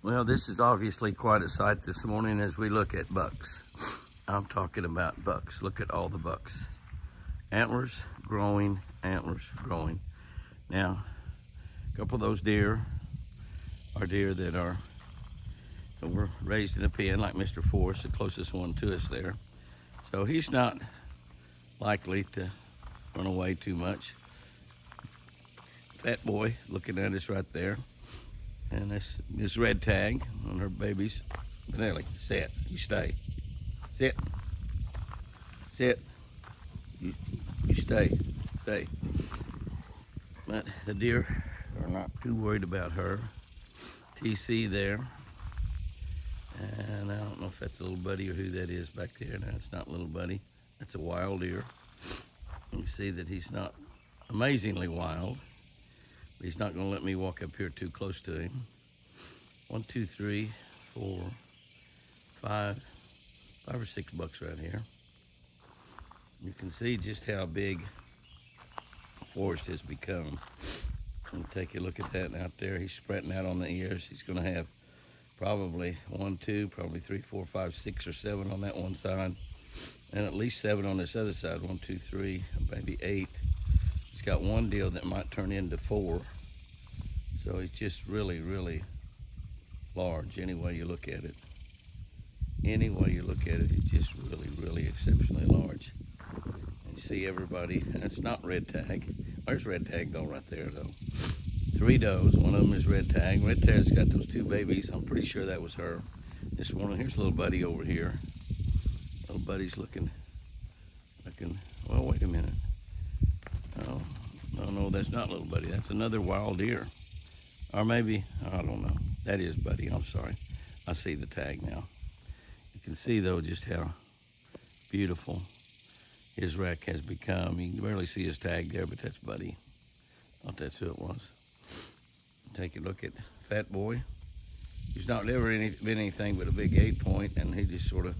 Well, this is obviously quite a sight this morning as we look at bucks. I'm talking about bucks. Look at all the bucks. Antlers growing, antlers growing. Now, a couple of those deer are deer that were raised in a pen, like Mr. Forrest, the closest one to us there. So he's not likely to run away too much. Fat boy looking at us right there. And this red tag on her babies. Benelli, sit, you stay. Sit, sit, you stay. But the deer are not too worried about her. TC there. And I don't know if that's a little buddy or who that is back there. No, it's not little buddy. That's a wild deer. You see that he's not amazingly wild. He's not gonna let me walk up here too close to him. 1, 2, 3, 4, 5 or 6 bucks right here. You can see just how big Forrest has become. And take a look at that out there. He's spreading out on the ears. He's gonna have probably 1, 2, probably 3, 4, 5, 6 or 7 on that one side. And at least 7 on this other side. 1, 2, 3, maybe 8. He's got one deal that might turn into 4. So he's just really, really large any way you look at it. Any way you look at it, he's just really, really exceptionally large. And you see everybody, and it's not red tag. There's red tag though right there though. 3 does, one of them is red tag. Red tag's got those 2 babies. I'm pretty sure that was her. This one, here's little buddy over here. Little buddy's looking, well, wait a minute. No, that's not little buddy. That's another wild deer. Or maybe, I don't know. That is buddy, I'm sorry. I see the tag now. You can see though just how beautiful his rack has become. You can barely see his tag there, but that's buddy. Thought that's who it was. Take a look at Fat Boy. He's not ever been anything but a big 8-point, and he just sort of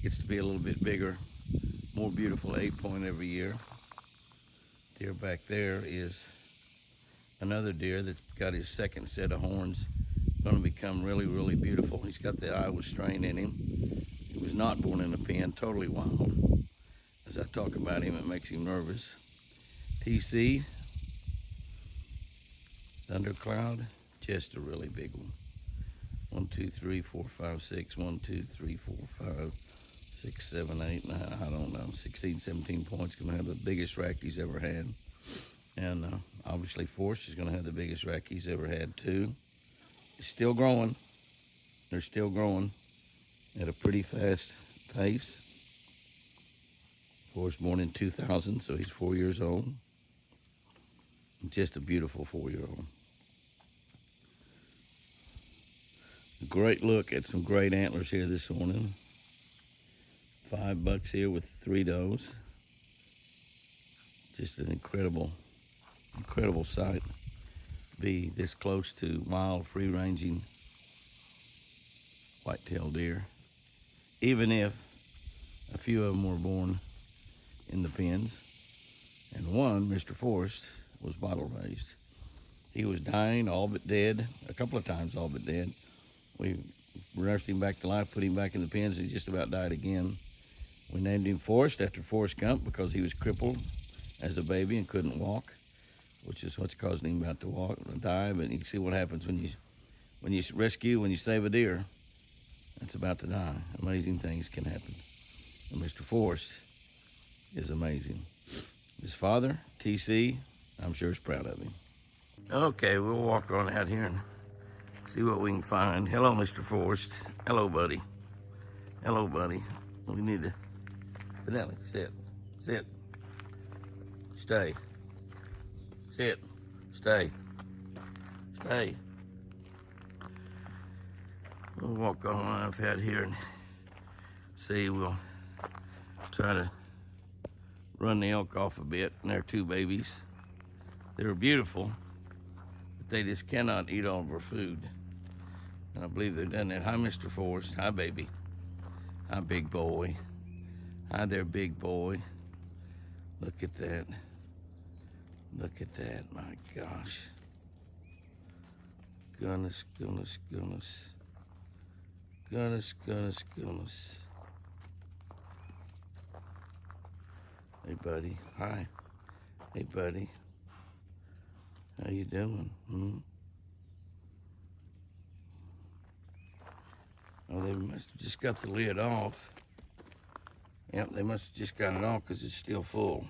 gets to be a little bit bigger, more beautiful 8-point every year. Deer back there is another deer that's got his second set of horns. Going to become really, really beautiful. He's got the Iowa strain in him. He was not born in a pen, totally wild. As I talk about him, it makes him nervous. TC, Thundercloud, just a really big one. 1, 2, 3, 4, 5, 6. 1, 2, 3, 4, 5, 6, 7, 8, 9, I don't know, 16, 17 points. Gonna have the biggest rack he's ever had. And obviously Forrest is gonna have the biggest rack he's ever had too. It's still growing. They're still growing at a pretty fast pace. Forrest born in 2000, so he's 4 years old. Just a beautiful 4-year-old. Great look at some great antlers here this morning. 5 bucks here with 3 does. Just an incredible sight to be this close to wild, free-ranging whitetail deer. Even if a few of them were born in the pens. And one, Mr. Forrest, was bottle raised. He was dying, all but dead, a couple of times all but dead. We nursed him back to life, put him back in the pens, and he just about died again. We named him Forrest after Forrest Gump because he was crippled as a baby and couldn't walk, which is what's causing him about to walk or die. But you can see what happens when you rescue, when you save a deer, that's about to die. Amazing things can happen. And Mr. Forrest is amazing. His father, TC, I'm sure is proud of him. Okay, we'll walk on out here and see what we can find. Hello, Mr. Forrest. Hello, buddy. Hello, buddy. We need to, Benelli, sit, stay, sit, stay. We'll walk on out here and see. We'll try to run the elk off a bit. And they're 2 babies. They're beautiful, but they just cannot eat all of our food. And I believe they've done that. Hi, Mr. Forrest. Hi, baby. Hi, big boy. Hi there, big boy. Look at that. Look at that, my gosh. goodness, goodness, goodness. Goodness, goodness, goodness. Hey, buddy. Hi. Hey, buddy. How you doing? Oh, they must have just got the lid off. Yep, they must have just got it off because it's still full.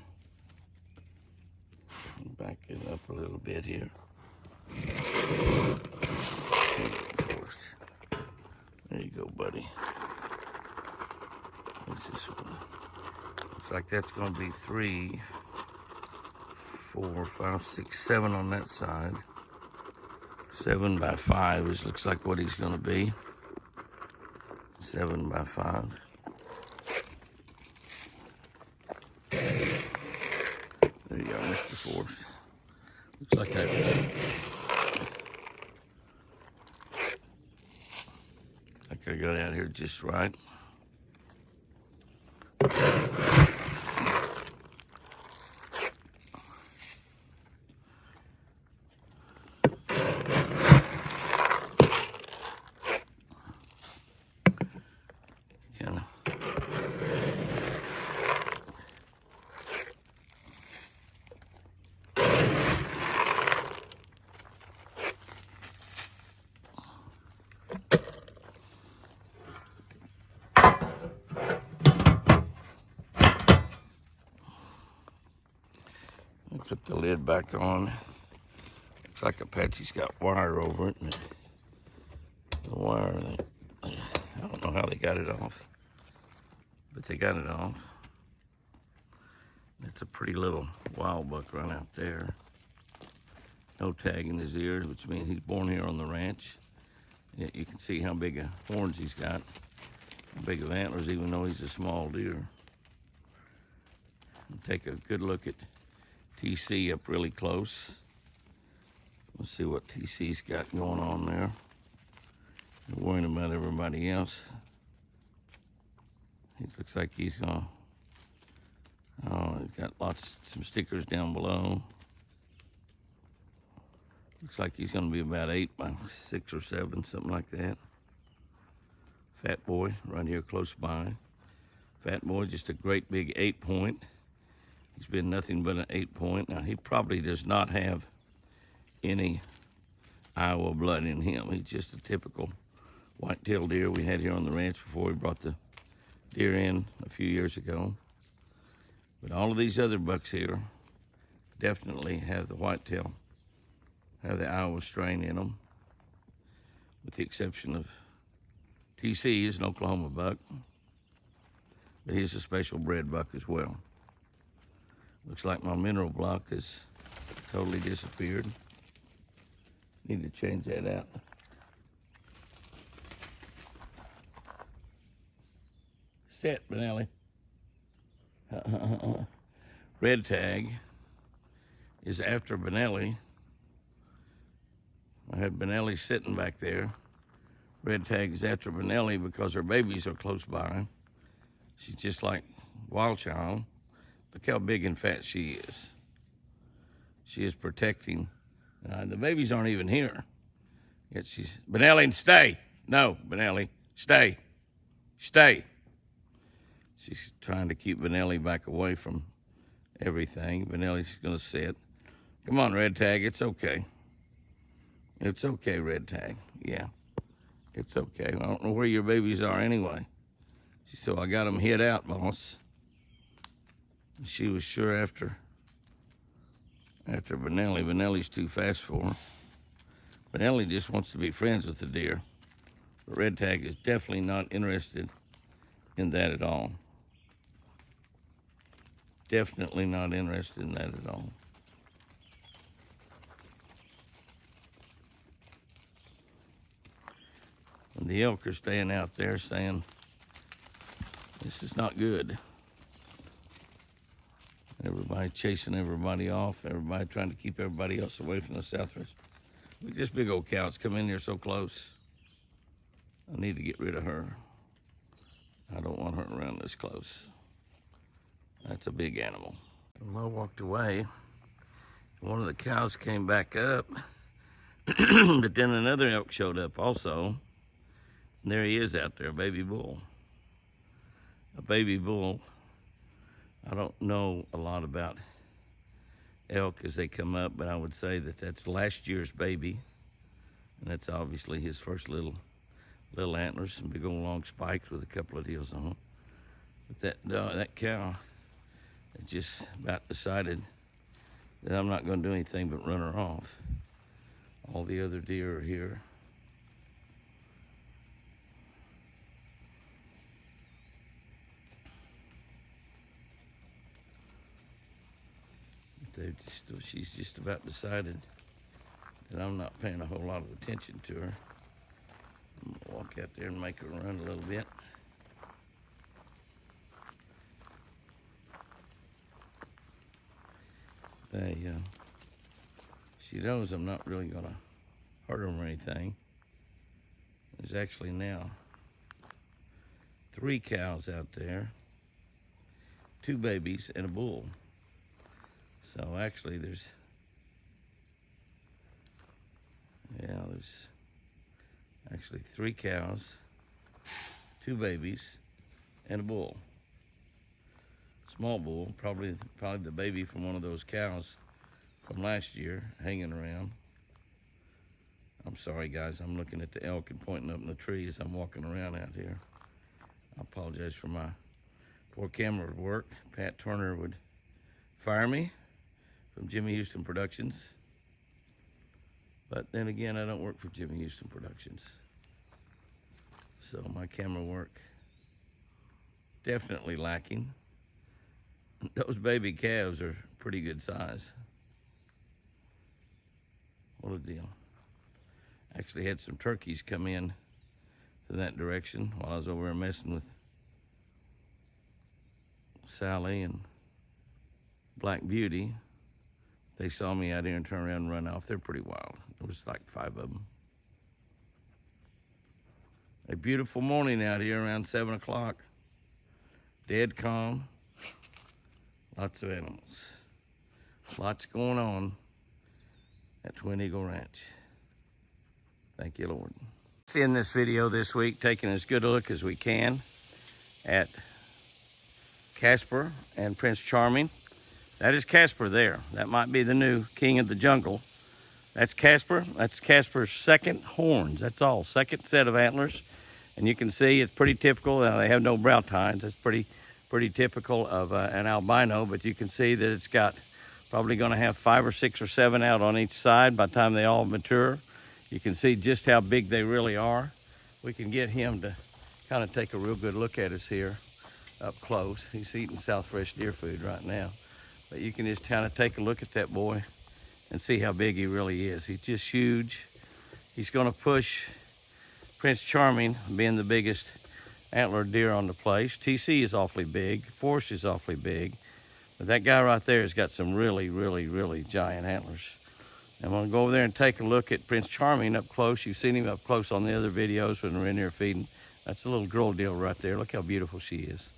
Back it up a little bit here. There you go, buddy. This is one. Looks like that's going to be 3, 4, 5, 6, 7 on that side. 7 by 5 is looks like what he's going to be. 7 by 5. There you go, Mr. Forrest. Looks like I got out here just right. Put the lid back on. Looks like Apache's got wire over it. And the wire, I don't know how they got it off, but they got it off. It's a pretty little wild buck right out there. No tag in his ear, which means he's born here on the ranch. You can see how big of horns he's got, how big of antlers, even though he's a small deer. Take a good look at TC up really close. Let's see what TC's got going on there. They're worrying about everybody else. It looks like he's gonna, he's got some stickers down below. Looks like he's gonna be about 8 by 6 or 7, something like that. Fat boy right here close by. Fat boy, just a great big 8-point. He's been nothing but an 8-point. Now, he probably does not have any Iowa blood in him. He's just a typical whitetail deer we had here on the ranch before we brought the deer in a few years ago. But all of these other bucks here definitely have the whitetail, have the Iowa strain in them, with the exception of TC is an Oklahoma buck, but he's a special bred buck as well. Looks like my mineral block has totally disappeared. Need to change that out. Set, Benelli. Red tag is after Benelli. I had Benelli sitting back there. Red tag is after Benelli because her babies are close by. She's just like Wild Child. Look how big and fat she is. She is protecting. The babies aren't even here. Yet she's, Benelli, stay. No, Benelli, stay. Stay. She's trying to keep Benelli back away from everything. Benelli's gonna sit. Come on, Red Tag, it's okay. It's okay, Red Tag, yeah. It's okay. I don't know where your babies are anyway. She said, I got them hid out, boss. She was sure after Benelli. Benelli's too fast for her. Benelli just wants to be friends with the deer. But Red Tag is definitely not interested in that at all. Definitely not interested in that at all. And the elk are staying out there saying, this is not good. Everybody chasing everybody off, everybody trying to keep everybody else away from the Southwest. Look, this big old cow's come in here so close. I need to get rid of her. I don't want her around this close. That's a big animal. When I walked away, one of the cows came back up. But then another elk showed up also. And there he is out there, a baby bull. A baby bull. I don't know a lot about elk as they come up, but I would say that that's last year's baby. And that's obviously his first little antlers, some big old long spikes with a couple of deals on them. But that cow has just about decided that I'm not going to do anything but run her off. All the other deer are here. She's just about decided that I'm not paying a whole lot of attention to her. I'm gonna walk out there and make her run a little bit. She knows I'm not really gonna hurt her or anything. There's actually now 3 cows out there, 2 babies and a bull. So actually there's actually 3 cows, 2 babies, and a bull. Small bull, probably the baby from one of those cows from last year, hanging around. I'm sorry guys, I'm looking at the elk and pointing up in the tree as I'm walking around out here. I apologize for my poor camera work. Pat Turner would fire me from Jimmy Houston Productions. But then again, I don't work for Jimmy Houston Productions. So my camera work definitely lacking. Those baby calves are pretty good size. What a deal. Actually had some turkeys come in to that direction while I was over there messing with Sally and Black Beauty. They saw me out here and turned around and run off. They're pretty wild. There was like 5 of them. A beautiful morning out here around 7 o'clock. Dead calm. Lots of animals. Lots going on at Twin Eagle Ranch. Thank you, Lord. Let's end this video this week taking as good a look as we can at Casper and Prince Charming. That is Casper there. That might be the new king of the jungle. That's Casper. That's Casper's second horns. That's all. Second set of antlers. And you can see it's pretty typical. They have no brow tines. That's pretty typical of an albino. But you can see that it's got probably going to have 5 or 6 or 7 out on each side by the time they all mature. You can see just how big they really are. We can get him to kind of take a real good look at us here up close. He's eating South Fresh deer food right now. But you can just kind of take a look at that boy and see how big he really is. He's just huge. He's going to push Prince Charming, being the biggest antler deer on the place. TC is awfully big. Forrest is awfully big. But that guy right there has got some really giant antlers. I'm going to go over there and take a look at Prince Charming up close. You've seen him up close on the other videos when we're in here feeding. That's a little girl deal right there. Look how beautiful she is.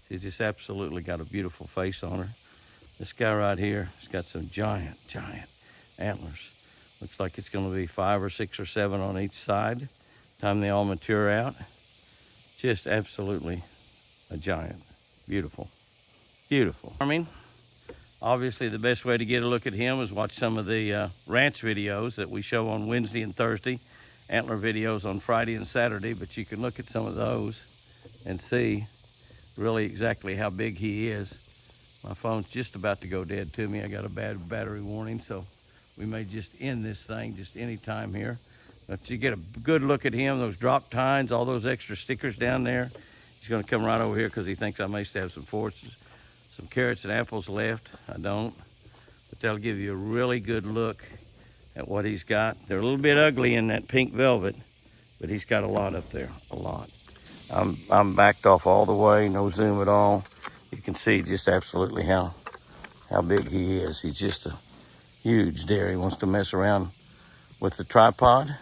She's just absolutely got a beautiful face on her. This guy right here has got some giant antlers. Looks like it's going to be 5 or 6 or 7 on each side. Time they all mature out. Just absolutely a giant. Beautiful. Beautiful. Obviously, the best way to get a look at him is watch some of the ranch videos that we show on Wednesday and Thursday. Antler videos on Friday and Saturday. But you can look at some of those and see really exactly how big he is. My phone's just about to go dead to me. I got a bad battery warning, so we may just end this thing just any time here. But you get a good look at him, those drop tines, all those extra stickers down there. He's going to come right over here because he thinks I may still have some carrots and apples left. I don't. But that'll give you a really good look at what he's got. They're a little bit ugly in that pink velvet, but he's got a lot up there, a lot. I'm backed off all the way, no zoom at all. You can see just absolutely how big he is. He's just a huge deer. He wants to mess around with the tripod.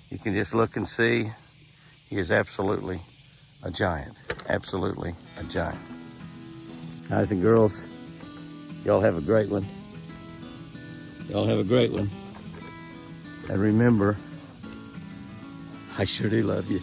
You can just look and see he is absolutely a giant. Absolutely a giant. Guys and girls, y'all have a great one. Y'all have a great one. And remember, I sure do love you.